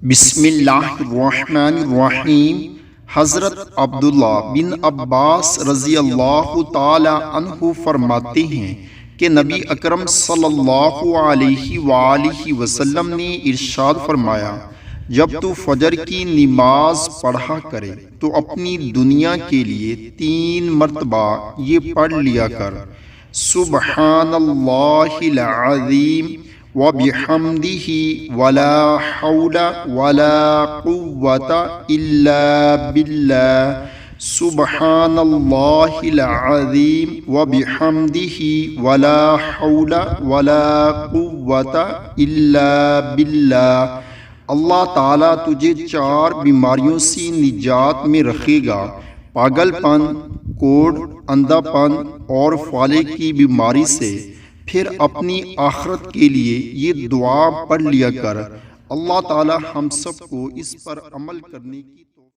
بسم اللہ الرحمن الرحیم۔ حضرت عبداللہ بن عباس رضی اللہ تعالی عنہ فرماتے ہیں کہ نبی اکرم صلی اللہ علیہ وآلہ وسلم نے ارشاد فرمایا، جب تو فجر کی نماز پڑھا کرے تو اپنی دنیا کے لیے 3 مرتبہ یہ پڑھ لیا کر، سبحان اللہ العظیم وبحمدہ ولا حول ولا قوة الا باللہ، سبحان اللہ العظیم وبحمدہ ولا حول ولا قوة الا باللہ۔ اللہ تعالیٰ تجھے 4 بیماریوں سے نجات میں رکھے گا: پاگل پن، کوڑ، اندھا پن اور فالے کی بیماری سے۔ پھر اپنی آخرت کے لیے یہ دعا پڑھ لیا کر۔ اللہ تعالیٰ ہم سب کو اس پر عمل کرنے کی